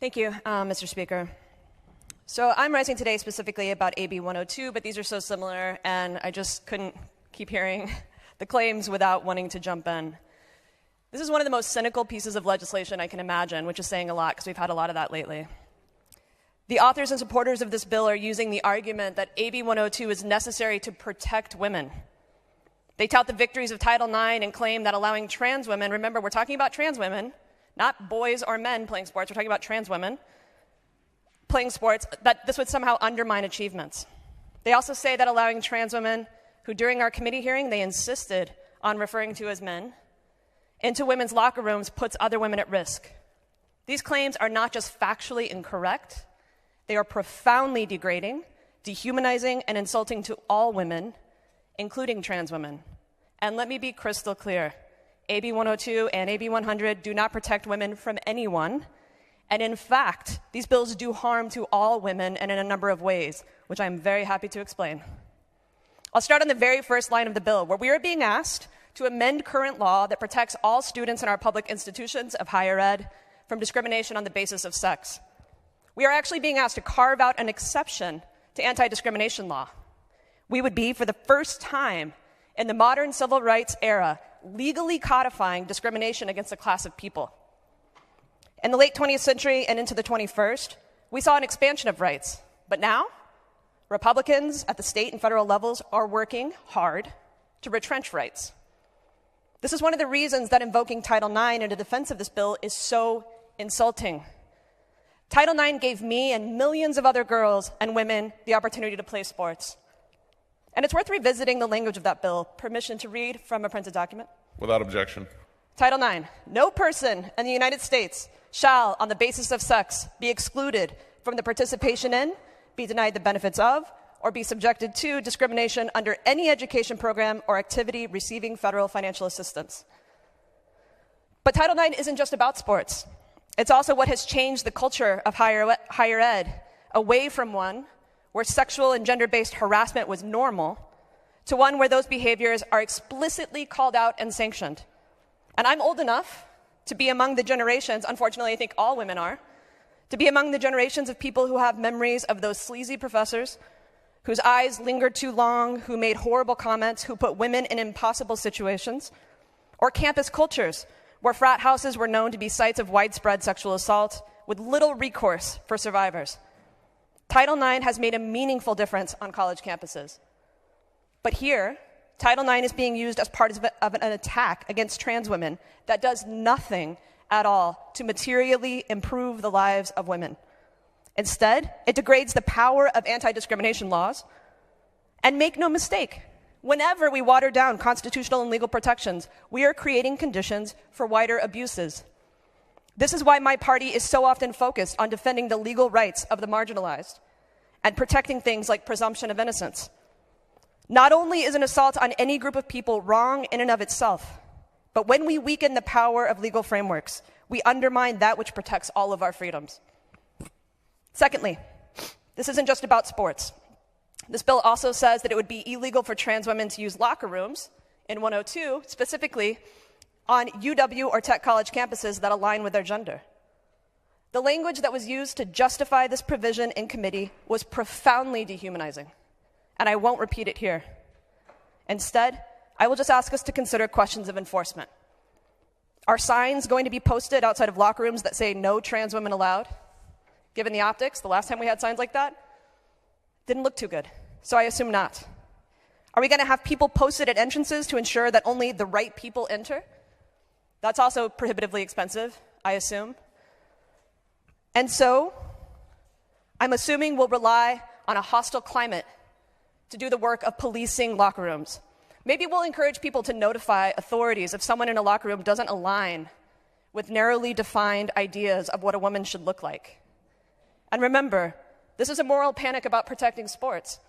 Thank you, Mr. Speaker. So I'm rising today specifically about AB 102, but these are so similar, and I just couldn't keep hearing the claims without wanting to jump in. This is one of the most cynical pieces of legislation I can imagine, which is saying a lot because we've had a lot of that lately. The authors and supporters of this bill are using the argument that AB 102 is necessary to protect women. They tout the victories of Title IX and claim that allowing trans women, remember, we're talking about trans women, not boys or men playing sports, we're talking about trans women playing sports, that this would somehow undermine achievements. They also say that allowing trans women, who during our committee hearing they insisted on referring to as men, into women's locker rooms puts other women at risk. These claims are not just factually incorrect, they are profoundly degrading, dehumanizing, and insulting to all women, including trans women. And let me be crystal clear. AB 102 and AB 100 do not protect women from anyone. And in fact, these bills do harm to all women and in a number of ways, which I'm very happy to explain. I'll start on the very first line of the bill, where we are being asked to amend current law that protects all students in our public institutions of higher ed from discrimination on the basis of sex. We are actually being asked to carve out an exception to anti-discrimination law. We would be, for the first time in the modern civil rights era, legally codifying discrimination against a class of people. In the late 20th century and into the 21st, we saw an expansion of rights. But now, Republicans at the state and federal levels are working hard to retrench rights. This is one of the reasons that invoking Title IX in defense of this bill is so insulting. Title IX gave me and millions of other girls and women the opportunity to play sports. And it's worth revisiting the language of that bill. Permission to read from a printed document? Without objection. Title IX. No person in the United States shall, on the basis of sex, be excluded from the participation in, be denied the benefits of, or be subjected to discrimination under any education program or activity receiving federal financial assistance. But Title IX isn't just about sports. It's also what has changed the culture of higher ed, away from one where sexual and gender-based harassment was normal, to one where those behaviors are explicitly called out and sanctioned. And I'm old enough to be among the generations, unfortunately I think all women are, to be among the generations of people who have memories of those sleazy professors whose eyes lingered too long, who made horrible comments, who put women in impossible situations, or campus cultures where frat houses were known to be sites of widespread sexual assault with little recourse for survivors. Title IX has made a meaningful difference on college campuses. But here, Title IX is being used as part of an attack against trans women that does nothing at all to materially improve the lives of women. Instead, it degrades the power of anti-discrimination laws. And make no mistake, whenever we water down constitutional and legal protections, we are creating conditions for wider abuses. This is why my party is so often focused on defending the legal rights of the marginalized and protecting things like presumption of innocence. Not only is an assault on any group of people wrong in and of itself, but when we weaken the power of legal frameworks, we undermine that which protects all of our freedoms. Secondly, this isn't just about sports. This bill also says that it would be illegal for trans women to use locker rooms in 102, specifically on UW or tech college campuses that align with their gender. The language that was used to justify this provision in committee was profoundly dehumanizing, and I won't repeat it here. Instead, I will just ask us to consider questions of enforcement. Are signs going to be posted outside of locker rooms that say no trans women allowed? Given the optics, the last time we had signs like that, didn't look too good, so I assume not. Are we going to have people posted at entrances to ensure that only the right people enter? That's also prohibitively expensive, I assume. And so, I'm assuming we'll rely on a hostile climate to do the work of policing locker rooms. Maybe we'll encourage people to notify authorities if someone in a locker room doesn't align with narrowly defined ideas of what a woman should look like. And remember, this is a moral panic about protecting sports.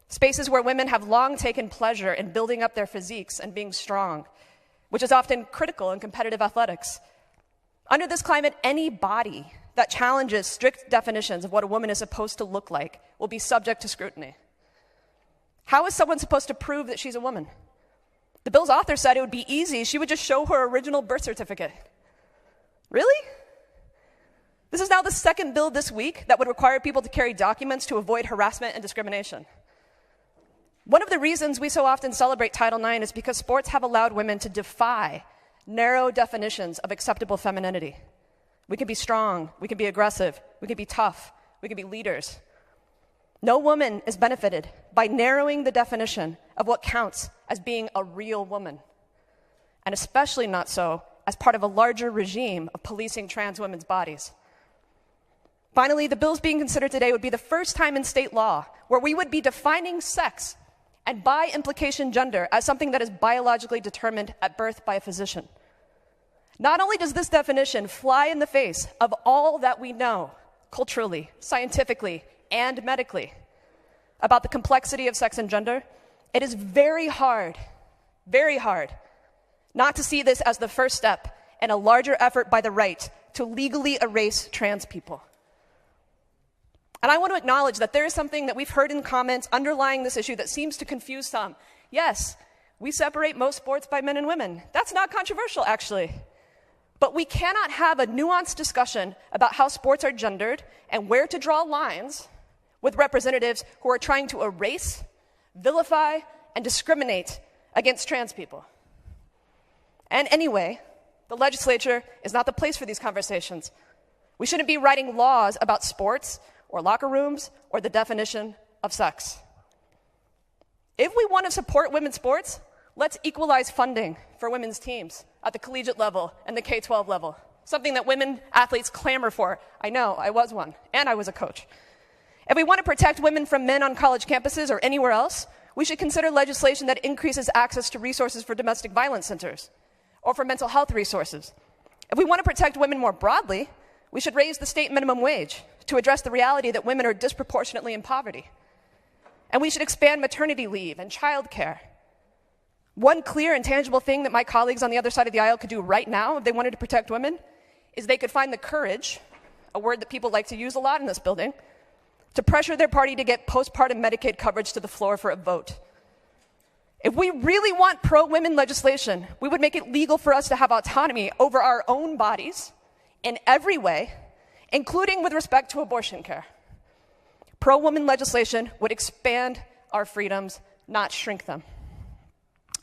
Spaces where women have long taken pleasure in building up their physiques and being strong, which is often critical in competitive athletics. Under this climate, any body that challenges strict definitions of what a woman is supposed to look like will be subject to scrutiny. How is someone supposed to prove that she's a woman? The bill's author said it would be easy. She would just show her original birth certificate. Really? This is now the second bill this week that would require people to carry documents to avoid harassment and discrimination. One of the reasons we so often celebrate Title IX is because sports have allowed women to defy narrow definitions of acceptable femininity. We can be strong, we can be aggressive, we can be tough, we can be leaders. No woman is benefited by narrowing the definition of what counts as being a real woman, and especially not so as part of a larger regime of policing trans women's bodies. Finally, the bills being considered today would be the first time in state law where we would be defining sex and by implication gender as something that is biologically determined at birth by a physician. Not only does this definition fly in the face of all that we know culturally, scientifically, and medically about the complexity of sex and gender, it is very hard not to see this as the first step in a larger effort by the right to legally erase trans people. And I want to acknowledge that there is something that we've heard in comments underlying this issue that seems to confuse some. Yes, we separate most sports by men and women. That's not controversial, actually. But we cannot have a nuanced discussion about how sports are gendered and where to draw lines with representatives who are trying to erase, vilify, and discriminate against trans people. And anyway, the legislature is not the place for these conversations. We shouldn't be writing laws about sports or locker rooms or the definition of sex. If we want to support women's sports, let's equalize funding for women's teams at the collegiate level and the K-12 level, something that women athletes clamor for. I know, I was one, and I was a coach. If we want to protect women from men on college campuses or anywhere else, we should consider legislation that increases access to resources for domestic violence centers or for mental health resources. If we want to protect women more broadly, we should raise the state minimum wage to address the reality that women are disproportionately in poverty. And we should expand maternity leave and childcare. One clear and tangible thing that my colleagues on the other side of the aisle could do right now if they wanted to protect women is they could find the courage, a word that people like to use a lot in this building, to pressure their party to get postpartum Medicaid coverage to the floor for a vote. If we really want pro-women legislation, we would make it legal for us to have autonomy over our own bodies in every way, including with respect to abortion care. Pro-woman legislation would expand our freedoms, not shrink them.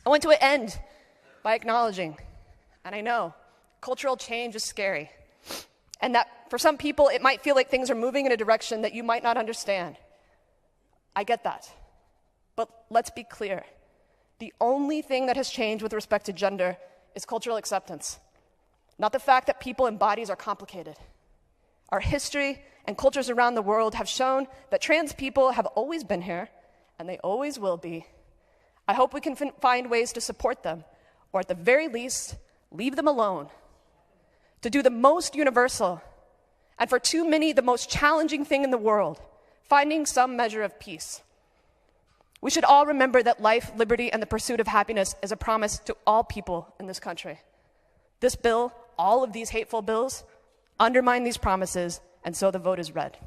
I want to end by acknowledging, and I know, cultural change is scary, and that for some people it might feel like things are moving in a direction that you might not understand. I get that. But let's be clear. The only thing that has changed with respect to gender is cultural acceptance, not the fact that people and bodies are complicated. Our history and cultures around the world have shown that trans people have always been here, and they always will be. I hope we can find ways to support them, or at the very least, leave them alone. To do the most universal, and for too many, the most challenging thing in the world, finding some measure of peace. We should all remember that life, liberty, and the pursuit of happiness is a promise to all people in this country. This bill, all of these hateful bills, undermine these promises, and so the vote is red.